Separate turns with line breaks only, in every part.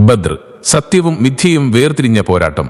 ബദ്ർ, സത്യവും മിഥ്യയും വേർതിരിഞ്ഞ പോരാട്ടം.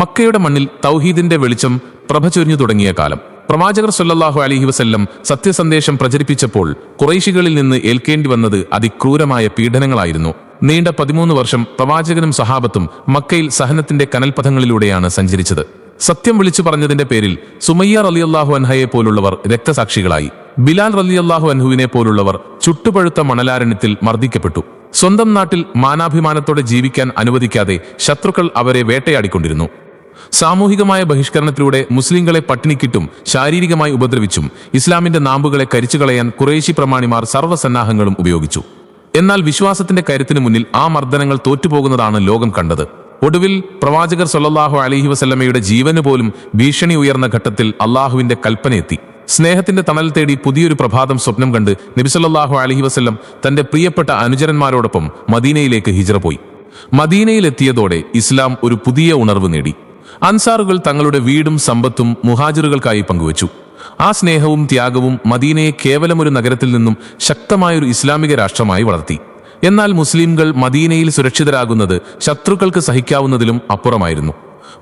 മക്കയുടെ മണ്ണിൽ തൗഹീദിന്റെ വെളിച്ചം പ്രഭ ചൊരിഞ്ഞു തുടങ്ങിയ കാലം. പ്രവാചകർ സല്ലല്ലാഹു അലൈഹി വസല്ലം സത്യസന്ദേശം പ്രചരിപ്പിച്ചപ്പോൾ ഖുറൈശികളിൽ നിന്ന് ഏൽക്കേണ്ടി വന്നത് അതിക്രൂരമായ പീഡനങ്ങളായിരുന്നു. നീണ്ട 13 വർഷം പ്രവാചകനും സഹാബത്തും മക്കയിൽ സഹനത്തിന്റെ കനൽപഥങ്ങളിലൂടെയാണ് സഞ്ചരിച്ചത്. സത്യം വിളിച്ചു പറഞ്ഞതിന്റെ പേരിൽ സുമയ്യ റളിയല്ലാഹു അൻഹയെ പോലുള്ളവർ രക്തസാക്ഷികളായി. ബിലാൽ റളിയല്ലാഹു അൻഹുവിനെ പോലുള്ളവർ ചുട്ടുപഴുത്ത മണലാരണ്യത്തിൽ മർദ്ദിക്കപ്പെട്ടു. സ്വന്തം നാട്ടിൽ മാനാഭിമാനത്തോടെ ജീവിക്കാൻ അനുവദിക്കാതെ ശത്രുക്കൾ അവരെ വേട്ടയാടിക്കൊണ്ടിരുന്നു. സാമൂഹികമായ ബഹിഷ്കരണത്തിലൂടെ മുസ്ലിങ്ങളെ പട്ടിണിക്കിട്ടും ശാരീരികമായി ഉപദ്രവിച്ചും ഇസ്ലാമിന്റെ നാമ്പുകളെ കരിച്ചുകളയാൻ ഖുറൈശി പ്രമാണിമാർ സർവ്വസന്നാഹങ്ങളും ഉപയോഗിച്ചു. എന്നാൽ വിശ്വാസത്തിന്റെ കരുത്തിനു മുന്നിൽ ആ മർദ്ദനങ്ങൾ തോറ്റുപോകുന്നതാണ് ലോകം കണ്ടത്. ഒടുവിൽ പ്രവാചകർ സല്ലല്ലാഹു അലൈഹി വസല്ലമയുടെ ജീവന് പോലും ഭീഷണി ഉയർന്ന ഘട്ടത്തിൽ അള്ളാഹുവിന്റെ കൽപ്പനയെത്തി. സ്നേഹത്തിന്റെ തണൽ തേടി പുതിയൊരു പ്രഭാതം സ്വപ്നം കണ്ട് നബി സല്ലല്ലാഹു അലൈഹി വസല്ലം തന്റെ പ്രിയപ്പെട്ട അനുചരന്മാരോടൊപ്പം മദീനയിലേക്ക് ഹിജ്റ പോയി. മദീനയിലെത്തിയതോടെ ഇസ്ലാം ഒരു പുതിയ ഉണർവ് നേടി. അൻസാറുകൾ തങ്ങളുടെ വീടും സമ്പത്തും മുഹാജിറുകൾക്കായി പങ്കുവച്ചു. ആ സ്നേഹവും ത്യാഗവും മദീനയെ കേവലമൊരു നഗരത്തിൽ നിന്നും ശക്തമായൊരു ഇസ്ലാമിക രാഷ്ട്രമായി വളർത്തി. എന്നാൽ മുസ്ലിംകൾ മദീനയിൽ സുരക്ഷിതരാകുന്നത് ശത്രുക്കൾക്ക് സഹിക്കാവുന്നതിലും അപ്പുറമായിരുന്നു.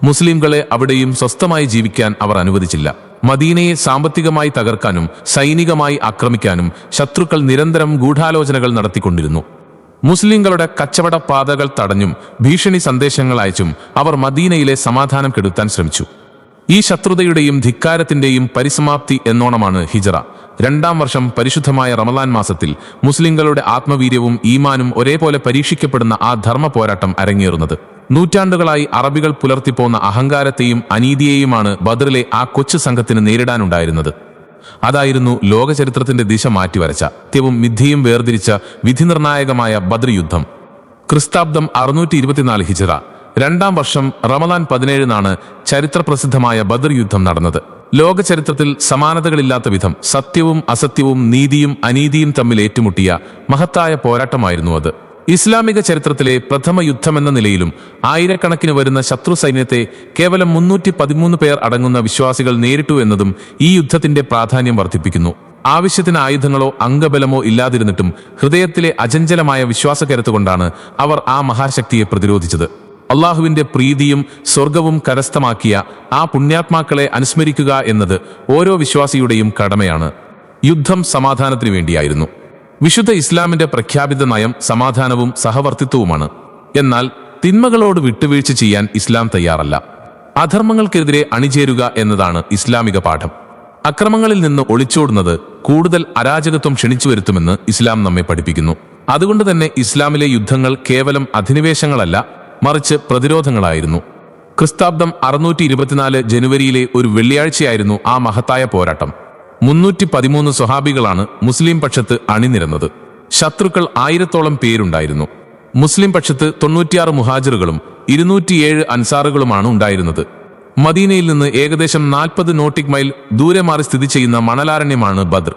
മുസ്ലിംകളെ അവിടെയും സ്വസ്ഥമായി ജീവിക്കാൻ അവർ അനുവദിച്ചില്ല. മദീനയെ സാമ്പത്തികമായി തകർക്കാനും സൈനികമായി ആക്രമിക്കാനും ശത്രുക്കൾ നിരന്തരം ഗൂഢാലോചനകൾ നടത്തിക്കൊണ്ടിരുന്നു. മുസ്ലിംകളുടെ കച്ചവട പാതകൾ തടഞ്ഞും ഭീഷണി സന്ദേശങ്ങൾ അയച്ചും അവർ മദീനയിലെ സമാധാനം കെടുത്താൻ ശ്രമിച്ചു. ഈ ശത്രുതയുടെയും ധിക്കാരത്തിന്റെയും പരിസമാപ്തി എന്നോണമാണ് ഹിജ്റ. 2-ാം വർഷം പരിശുദ്ധമായ റമളാൻ മാസത്തിൽ മുസ്ലിംകളുടെ ആത്മവീര്യവും ഈമാനും ഒരേപോലെ പരീക്ഷിക്കപ്പെടുന്ന ആ ധർമ്മ പോരാട്ടം അരങ്ങേറുന്നത്. നൂറ്റാണ്ടുകളായി അറബികൾ പുലർത്തിപ്പോന്ന അഹങ്കാരത്തെയും അനീതിയെയുമാണ് ബദറിലെ ആ കൊച്ചു സംഘത്തിന് നേരിടാനുണ്ടായിരുന്നത്. അതായിരുന്നു ലോകചരിത്രത്തിന്റെ ദിശ മാറ്റിവരച്ച, സത്യവും മിഥ്യയും വേർതിരിച്ച വിധിനിർണായകമായ ബദർ യുദ്ധം. ക്രിസ്താബ്ദം 624 ഹിജ്റ 2-ാം വർഷം റമളാൻ 17-നാണ് ചരിത്രപ്രസിദ്ധമായ ബദർ യുദ്ധം നടന്നത്. ലോക ചരിത്രത്തിൽ സമാനതകളില്ലാത്ത വിധം സത്യവും അസത്യവും നീതിയും അനീതിയും തമ്മിൽ ഏറ്റുമുട്ടിയ മഹത്തായ പോരാട്ടമായിരുന്നു അത്. ഇസ്ലാമിക ചരിത്രത്തിലെ പ്രഥമ യുദ്ധമെന്ന നിലയിലും ആയിരക്കണക്കിന് വരുന്ന ശത്രു സൈന്യത്തെ കേവലം 313 പേർ അടങ്ങുന്ന വിശ്വാസികൾ നേരിട്ടു എന്നതും ഈ യുദ്ധത്തിന്റെ പ്രാധാന്യം വർദ്ധിപ്പിക്കുന്നു. ആവശ്യത്തിന് ആയുധങ്ങളോ അംഗബലമോ ഇല്ലാതിരുന്നിട്ടും ഹൃദയത്തിലെ അചഞ്ചലമായ വിശ്വാസക്കരുത്തുകൊണ്ടാണ് അവർ ആ മഹാശക്തിയെ പ്രതിരോധിച്ചത്. അള്ളാഹുവിന്റെ പ്രീതിയും സ്വർഗവും കരസ്ഥമാക്കിയ ആ പുണ്യാത്മാക്കളെ അനുസ്മരിക്കുക എന്നത് ഓരോ വിശ്വാസിയുടെയും കടമയാണ്. യുദ്ധം സമാധാനത്തിനു വേണ്ടിയായിരുന്നു. വിശുദ്ധ ഇസ്ലാമിന്റെ പ്രഖ്യാപിത നയം സമാധാനവും സഹവർത്തിത്വവുമാണ്. എന്നാൽ തിന്മകളോട് വിട്ടുവീഴ്ച ചെയ്യാൻ ഇസ്ലാം തയ്യാറല്ല. അധർമ്മങ്ങൾക്കെതിരെ അണിചേരുക എന്നതാണ് ഇസ്ലാമിക പാഠം. അക്രമങ്ങളിൽ നിന്ന് ഒളിച്ചോടുന്നത് കൂടുതൽ അരാജകത്വം ക്ഷണിച്ചു വരുത്തുമെന്ന് ഇസ്ലാം നമ്മെ പഠിപ്പിക്കുന്നു. അതുകൊണ്ട് തന്നെ ഇസ്ലാമിലെ യുദ്ധങ്ങൾ കേവലം അധിനിവേശങ്ങളല്ല, മറിച്ച് പ്രതിരോധങ്ങളായിരുന്നു. ക്രിസ്താബ്ദം 624 ജനുവരിയിലെ ഒരു വെള്ളിയാഴ്ചയായിരുന്നു ആ മഹത്തായ പോരാട്ടം. 313 സ്വഹാബികളാണ് മുസ്ലിം പക്ഷത്ത് അണിനിരന്നത്. ശത്രുക്കൾ 1000-ഓളം പേരുണ്ടായിരുന്നു. മുസ്ലിം പക്ഷത്ത് 96 മുഹാജിറുകളും 207 അൻസാറുകളുമാണ് ഉണ്ടായിരുന്നത്. മദീനയിൽ നിന്ന് ഏകദേശം 40 നോട്ടിക് മൈൽ ദൂരെ മാറി സ്ഥിതി ചെയ്യുന്ന മണലാരണ്യമാണ് ബദർ.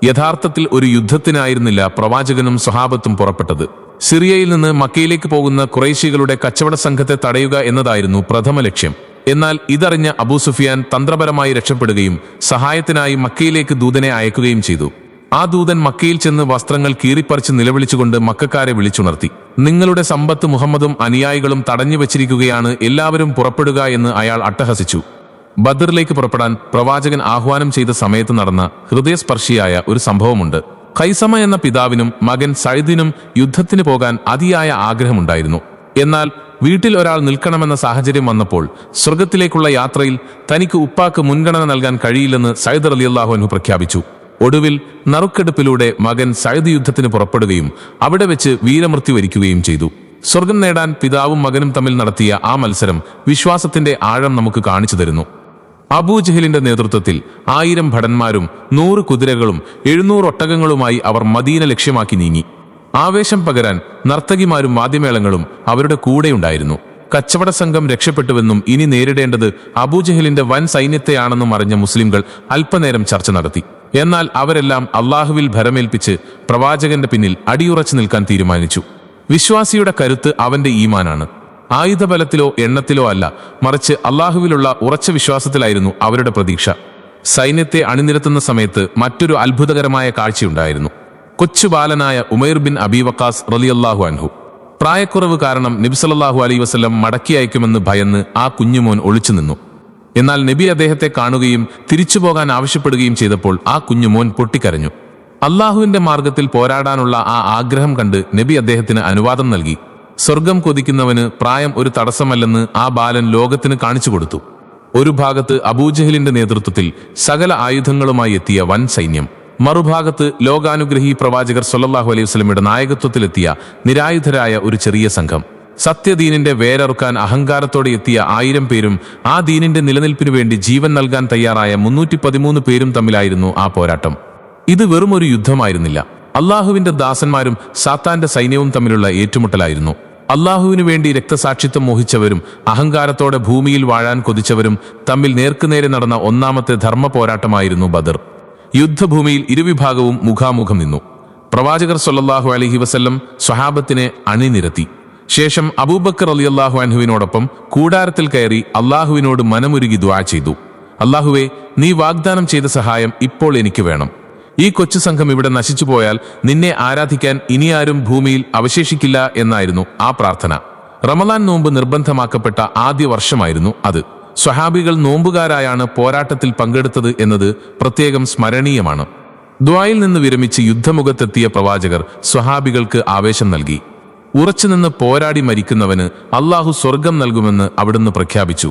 യഥാർത്ഥത്തിൽ ഒരു യുദ്ധത്തിനായിരുന്നില്ല പ്രവാചകനും സ്വഹാബത്തും പുറപ്പെട്ടത്. സിറിയയിൽ നിന്ന് മക്കയിലേക്ക് പോകുന്ന ഖുറൈശികളുടെ കച്ചവട സംഘത്തെ തടയുക എന്നതായിരുന്നു പ്രഥമ ലക്ഷ്യം. എന്നാൽ ഇതറിഞ്ഞ അബൂ സുഫിയാൻ തന്ത്രപരമായി രക്ഷപ്പെടുകയും സഹായത്തിനായി മക്കയിലേക്ക് ദൂതനെ അയക്കുകയും ചെയ്തു. ആ ദൂതൻ മക്കയിൽ ചെന്ന് വസ്ത്രങ്ങൾ കീറിപ്പറിച്ച് നിലവിളിച്ചുകൊണ്ട് മക്കക്കാരെ വിളിച്ചുണർത്തി. നിങ്ങളുടെ സമ്പത്ത് മുഹമ്മദും അനുയായികളും തടഞ്ഞു വച്ചിരിക്കുകയാണ്, എല്ലാവരും പുറപ്പെടുക എന്ന് അയാൾ അട്ടഹസിച്ചു. ബദറിലേക്ക് പുറപ്പെടാൻ പ്രവാചകൻ ആഹ്വാനം ചെയ്ത സമയത്ത് നടന്ന ഹൃദയസ്പർശിയായ ഒരു സംഭവമുണ്ട്. ഖൈസമ എന്ന പിതാവിനും മകൻ സൈദിനും യുദ്ധത്തിന് പോകാൻ അതിയായ ആഗ്രഹമുണ്ടായിരുന്നു. എന്നാൽ വീട്ടിൽ ഒരാൾ നിൽക്കണമെന്ന സാഹചര്യം വന്നപ്പോൾ സ്വർഗത്തിലേക്കുള്ള യാത്രയിൽ തനിക്ക് ഉപ്പാക്ക് മുൻഗണന നൽകാൻ കഴിയില്ലെന്ന് സയ്യിദ് റളിയല്ലാഹു അൻഹു പ്രഖ്യാപിച്ചു. ഒടുവിൽ നറുക്കെടുപ്പിലൂടെ മകൻ സയ്യിദ് യുദ്ധത്തിന് പുറപ്പെടുകയും അവിടെ വെച്ച് വീരമൃത്യു വരിക്കുകയും ചെയ്തു. സ്വർഗം നേടാൻ പിതാവും മകനും തമ്മിൽ നടത്തിയ ആ മത്സരം വിശ്വാസത്തിന്റെ ആഴം നമുക്ക് കാണിച്ചു തരുന്നു. അബൂജഹലിന്റെ നേതൃത്വത്തിൽ 1000 ഭടന്മാരും 100 കുതിരകളും 700 ഒട്ടകങ്ങളുമായി അവർ മദീന ലക്ഷ്യമാക്കി നീങ്ങി. ആവേശം പകരാൻ നർത്തകിമാരും വാദ്യമേളങ്ങളും അവരുടെ കൂടെയുണ്ടായിരുന്നു. കച്ചവട സംഘം രക്ഷപ്പെട്ടുവെന്നും ഇനി നേരിടേണ്ടത് അബൂജഹലിന്റെ വൻ സൈന്യത്തെയാണെന്നും അറിഞ്ഞ മുസ്ലിംകൾ അല്പനേരം ചർച്ച നടത്തി. എന്നാൽ അവരെല്ലാം അള്ളാഹുവിൽ ഭരമേൽപ്പിച്ച് പ്രവാചകന്റെ പിന്നിൽ അടിയുറച്ചു നിൽക്കാൻ തീരുമാനിച്ചു. വിശ്വാസിയുടെ കരുത്ത് അവന്റെ ഈമാനാണ്. ആയുധബലത്തിലോ എണ്ണത്തിലോ അല്ല, മറിച്ച് അള്ളാഹുവിലുള്ള ഉറച്ച വിശ്വാസത്തിലായിരുന്നു അവരുടെ പ്രതീക്ഷ. സൈന്യത്തെ അണിനിരത്തുന്ന സമയത്ത് മറ്റൊരു അത്ഭുതകരമായ കാഴ്ചയുണ്ടായിരുന്നു. കൊച്ചു ബാലനായ ഉമൈർ ബിൻ അബി വഖാസ് റളിയല്ലാഹു അൻഹു പ്രായക്കുറവ് കാരണം നബി സല്ലല്ലാഹു അലൈഹി വസല്ലം മടക്കി അയക്കുമെന്ന് ഭയന്ന് ആ കുഞ്ഞുമോൻ ഒളിച്ചു നിന്നു. എന്നാൽ നബി അദ്ദേഹത്തെ കാണുകയും തിരിച്ചു പോകാൻ ആവശ്യപ്പെടുകയും ചെയ്തപ്പോൾ ആ കുഞ്ഞുമോൻ പൊട്ടിക്കരഞ്ഞു. അള്ളാഹുവിന്റെ മാർഗത്തിൽ പോരാടാനുള്ള ആ ആഗ്രഹം കണ്ട് നബി അദ്ദേഹത്തിന് അനുവാദം നൽകി. സ്വർഗം കൊതിക്കുന്നവന് പ്രായം ഒരു തടസ്സമല്ലെന്ന് ആ ബാലൻ ലോകത്തിന് കാണിച്ചു കൊടുത്തു. ഒരു ഭാഗത്ത് അബൂജഹലിന്റെ നേതൃത്വത്തിൽ സകല ആയുധങ്ങളുമായി എത്തിയ വൻ സൈന്യം, മറുഭാഗത്ത് ലോകാനുഗ്രഹി പ്രവാചകർ സല്ലല്ലാഹു അലൈഹി വസല്ലമയുടെ നായകത്വത്തിലെത്തിയ നിരായുധരായ ഒരു ചെറിയ സംഘം. സത്യദീനിന്റെ വേരറുക്കാൻ അഹങ്കാരത്തോടെ എത്തിയ 1000 പേരും ആ ദീനിന്റെ നിലനിൽപ്പിനു വേണ്ടി ജീവൻ നൽകാൻ തയ്യാറായ 313 പേരും തമ്മിലായിരുന്നു ആ പോരാട്ടം. ഇത് വെറും ഒരു യുദ്ധമായിരുന്നില്ല, അള്ളാഹുവിന്റെ ദാസന്മാരും സാത്താന്റെ സൈന്യവും തമ്മിലുള്ള ഏറ്റുമുട്ടലായിരുന്നു. അള്ളാഹുവിനു വേണ്ടി രക്തസാക്ഷിത്വം മോഹിച്ചവരും അഹങ്കാരത്തോടെ ഭൂമിയിൽ വാഴാൻ കൊതിച്ചവരും തമ്മിൽ നേർക്കുനേരെ നടന്ന ഒന്നാമത്തെ ധർമ്മ പോരാട്ടമായിരുന്നു ബദർ. യുദ്ധഭൂമിയിൽ ഇരുവിഭാഗവും മുഖാമുഖം നിന്നു. പ്രവാചകർ സല്ലല്ലാഹു അലൈഹി വസല്ലം സ്വഹാബത്തിനെ അണിനിരത്തി. ശേഷം അബൂബക്കർ റളിയല്ലാഹു അൻഹുവിനോടൊപ്പം കൂടാരത്തിൽ കയറി അള്ളാഹുവിനോട് മനമുരുകി ദുആ ചെയ്തു. അള്ളാഹുവേ, നീ വാഗ്ദാനം ചെയ്ത സഹായം ഇപ്പോൾ എനിക്ക് വേണം. ഈ കൊച്ചു സംഘം ഇവിടെ നശിച്ചു പോയാൽ നിന്നെ ആരാധിക്കാൻ ഇനിയാരും ഭൂമിയിൽ അവശേഷിക്കില്ല എന്നായിരുന്നു ആ പ്രാർത്ഥന. റമളാൻ നോമ്പ് നിർബന്ധമാക്കപ്പെട്ട ആദ്യ വർഷമായിരുന്നു അത്. സ്വഹാബികൾ നോമ്പുകാരായാണ് പോരാട്ടത്തിൽ പങ്കെടുത്തത് എന്നത് പ്രത്യേകം സ്മരണീയമാണ്. ദുആയിൽ നിന്ന് വിരമിച്ച് യുദ്ധമുഖത്തെത്തിയ പ്രവാചകർ സ്വഹാബികൾക്ക് ആവേശം നൽകി. ഉറച്ചുനിന്ന് പോരാടി മരിക്കുന്നവന് അള്ളാഹു സ്വർഗം നൽകുമെന്ന് അവിടുന്ന് പ്രഖ്യാപിച്ചു.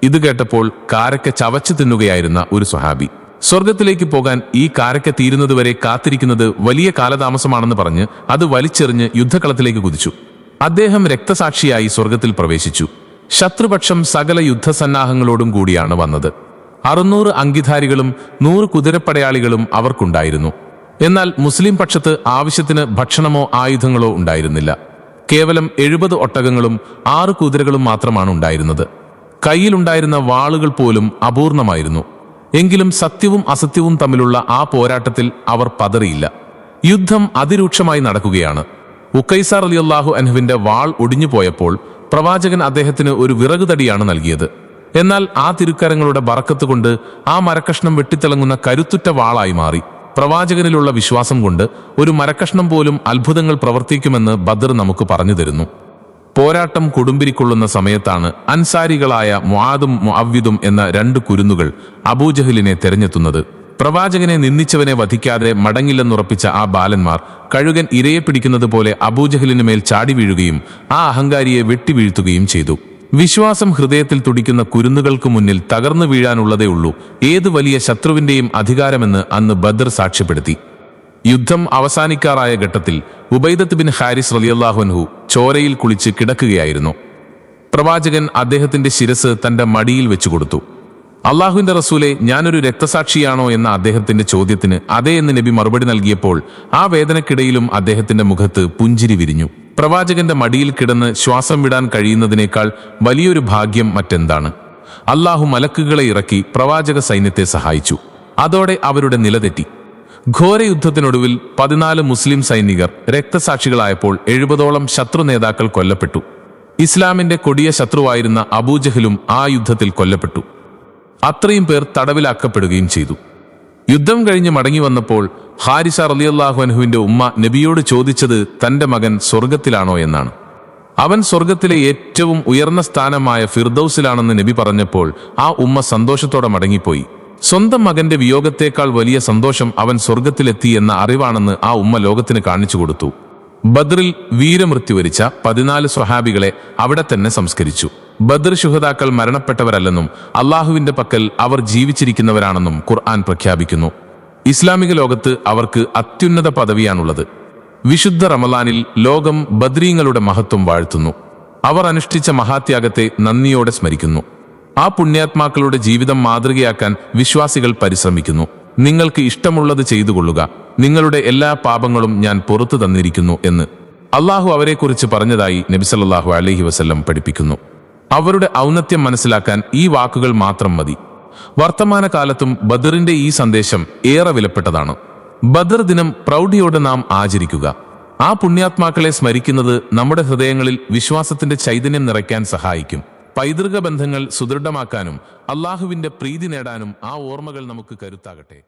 ഇത് കേട്ടപ്പോൾ കാരക്ക ചവച്ചു തിന്നുകയായിരുന്ന ഒരു സ്വഹാബി, സ്വർഗത്തിലേക്ക് പോകാൻ ഈ കാരക്ക തീരുന്നതുവരെ കാത്തിരിക്കുന്നത് വലിയ കാലതാമസമാണെന്ന് പറഞ്ഞ് അത് വലിച്ചെറിഞ്ഞ് യുദ്ധകളത്തിലേക്ക് കുതിച്ചു. അദ്ദേഹം രക്തസാക്ഷിയായി സ്വർഗത്തിൽ പ്രവേശിച്ചു. ശത്രുപക്ഷം സകല യുദ്ധസന്നാഹങ്ങളോടും കൂടിയാണ് വന്നത്. 600 അങ്കിധാരികളും 100 കുതിരപ്പടയാളികളും അവർക്കുണ്ടായിരുന്നു. എന്നാൽ മുസ്ലിം പക്ഷത്ത് ആവശ്യത്തിന് ഭക്ഷണമോ ആയുധങ്ങളോ ഉണ്ടായിരുന്നില്ല. കേവലം 70 ഒട്ടകങ്ങളും 6 കുതിരകളും മാത്രമാണ് ഉണ്ടായിരുന്നത്. കയ്യിലുണ്ടായിരുന്ന വാളുകൾ പോലും അപൂർണമായിരുന്നു. എങ്കിലും സത്യവും അസത്യവും തമ്മിലുള്ള ആ പോരാട്ടത്തിൽ അവർ പതറിയില്ല. യുദ്ധം അതിരൂക്ഷമായി നടക്കുകയാണ്. ഉഖൈസ റളിയല്ലാഹു അൻഹുവിന്റെ വാൾ ഒടിഞ്ഞു പോയപ്പോൾ പ്രവാചകൻ അദ്ദേഹത്തിന് ഒരു വിറകുതടിയാണ് നൽകിയത്. എന്നാൽ ആ തിരുക്കരങ്ങളുടെ ബറക്കത്ത് കൊണ്ട് ആ മരക്കഷ്ണം വെട്ടിത്തിളങ്ങുന്ന കരുത്തുറ്റ വാളായി മാറി. പ്രവാചകനിലുള്ള വിശ്വാസം കൊണ്ട് ഒരു മരക്കഷ്ണം പോലും അത്ഭുതങ്ങൾ പ്രവർത്തിക്കുമെന്ന് ബദർ നമുക്ക് പറഞ്ഞു തരുന്നു. പോരാട്ടം കൊടുമ്പിരിക്കൊള്ളുന്ന സമയത്താണ് അൻസാരികളായ മുആദും മുഅവ്വിദും എന്ന 2 കുരുന്നുകൾ അബൂജഹലിനെ തെരഞ്ഞെത്തുന്നത്. പ്രവാചകനെ നിന്ദിച്ചവനെ വധിക്കാതെ മടങ്ങില്ലെന്നുറപ്പിച്ച ആ ബാലന്മാർ കഴുകൻ ഇരയെ പിടിക്കുന്നത് പോലെ അബൂജഹലിന് മേൽ ചാടി വീഴുകയും ആ അഹങ്കാരിയെ വെട്ടിവീഴ്ത്തുകയും ചെയ്തു. വിശ്വാസം ഹൃദയത്തിൽ തുടിക്കുന്ന കുരുന്നുകൾക്ക് മുന്നിൽ തകർന്നു വീഴാനുള്ളതേ ഉള്ളൂ ഏത് വലിയ ശത്രുവിന്റെയും അധികാരമെന്ന് അന്ന് ബദർ സാക്ഷ്യപ്പെടുത്തി. യുദ്ധം അവസാനിക്കാറായ ഘട്ടത്തിൽ ഉബൈദത്ത് ബിൻ ഹാരിസ് റളിയല്ലാഹു അൻഹു ചോരയിൽ കുളിച്ച് കിടക്കുകയായിരുന്നു. പ്രവാചകൻ അദ്ദേഹത്തിന്റെ ശിരസ് തന്റെ മടിയിൽ വെച്ചുകൊടുത്തു. അള്ളാഹുവിന്റെ റസൂലെ, ഞാനൊരു രക്തസാക്ഷിയാണോ എന്ന അദ്ദേഹത്തിന്റെ ചോദ്യത്തിന് അതെ എന്ന് നബി മറുപടി നൽകിയപ്പോൾ ആ വേദനക്കിടയിലും അദ്ദേഹത്തിന്റെ മുഖത്ത് പുഞ്ചിരി വിരിഞ്ഞു. പ്രവാചകന്റെ മടിയിൽ കിടന്ന് ശ്വാസം വിടാൻ കഴിയുന്നതിനേക്കാൾ വലിയൊരു ഭാഗ്യം മറ്റെന്താണ്? അള്ളാഹു മലക്കുകളെ ഇറക്കി പ്രവാചക സൈന്യത്തെ സഹായിച്ചു. അതോടെ അവരുടെ നിലതെറ്റി. ഘോര യുദ്ധത്തിനൊടുവിൽ 14 മുസ്ലിം സൈനികർ രക്തസാക്ഷികളായപ്പോൾ 70ഓളം ശത്രു നേതാക്കൾ കൊല്ലപ്പെട്ടു. ഇസ്ലാമിന്റെ കൊടിയ ശത്രുവായിരുന്ന അബൂജഹലും ആ യുദ്ധത്തിൽ കൊല്ലപ്പെട്ടു. അത്രയും പേർ തടവിലാക്കപ്പെടുകയും ചെയ്തു. യുദ്ധം കഴിഞ്ഞ് മടങ്ങി വന്നപ്പോൾ ഹാരിസ റളിയല്ലാഹു അൻഹുവിന്റെ ഉമ്മ നബിയോട് ചോദിച്ചത് തന്റെ മകൻ സ്വർഗത്തിലാണോ എന്നാണ്. അവൻ സ്വർഗത്തിലെ ഏറ്റവും ഉയർന്ന സ്ഥാനമായ ഫിർദൌസിലാണെന്ന് നബി പറഞ്ഞപ്പോൾ ആ ഉമ്മ സന്തോഷത്തോടെ മടങ്ങിപ്പോയി. സ്വന്തം മകന്റെ വിയോഗത്തേക്കാൾ വലിയ സന്തോഷം അവൻ സ്വർഗത്തിലെത്തി എന്ന അറിവാണെന്ന് ആ ഉമ്മ ലോകത്തിന് കാണിച്ചു കൊടുത്തു. ബദ്റിൽ വീരമൃത്യു വരിച്ച 14 സ്വഹാബികളെ അവിടെ തന്നെ സംസ്കരിച്ചു. ബദ്ർ ശുഹദാക്കൾ മരണപ്പെട്ടവരല്ലെന്നും അള്ളാഹുവിന്റെ പക്കൽ അവർ ജീവിച്ചിരിക്കുന്നവരാണെന്നും ഖുർആൻ പ്രഖ്യാപിക്കുന്നു. ഇസ്ലാമിക ലോകത്ത് അവർക്ക് അത്യുന്നത പദവിയാണുള്ളത്. വിശുദ്ധ റമളാനിൽ ലോകം ബദ്രീങ്ങളുടെ മഹത്വം വാഴ്ത്തുന്നു. അവർ അനുഷ്ഠിച്ച മഹാത്യാഗത്തെ നന്ദിയോടെ സ്മരിക്കുന്നു. ആ പുണ്യാത്മാക്കളുടെ ജീവിതം മാതൃകയാക്കാൻ വിശ്വാസികൾ പരിശ്രമിക്കുന്നു. നിങ്ങൾക്ക് ഇഷ്ടമുള്ളത് ചെയ്തുകൊള്ളുക, നിങ്ങളുടെ എല്ലാ പാപങ്ങളും ഞാൻ പുറത്തു തന്നിരിക്കുന്നു എന്ന് അള്ളാഹു അവരെക്കുറിച്ച് പറഞ്ഞതായി നബി സല്ലല്ലാഹു അലൈഹി വസല്ലം പഠിപ്പിക്കുന്നു. അവരുടെ ഔന്നത്യം മനസ്സിലാക്കാൻ ഈ വാക്കുകൾ മാത്രം മതി. വർത്തമാനകാലത്തും ബദറിന്റെ ഈ സന്ദേശം ഏറെ വിലപ്പെട്ടതാണ്. ബദർ ദിനം പ്രൗഢിയോടെ നാം ആചരിക്കുക. ആ പുണ്യാത്മാക്കളെ സ്മരിക്കുന്നത് നമ്മുടെ ഹൃദയങ്ങളിൽ വിശ്വാസത്തിന്റെ ചൈതന്യം നിറയ്ക്കാൻ സഹായിക്കും. പൈതൃക ബന്ധങ്ങൾ സുദൃഢമാക്കാനും അള്ളാഹുവിന്റെ പ്രീതി നേടാനും ആ ഓർമ്മകൾ നമുക്ക് കരുത്താകട്ടെ.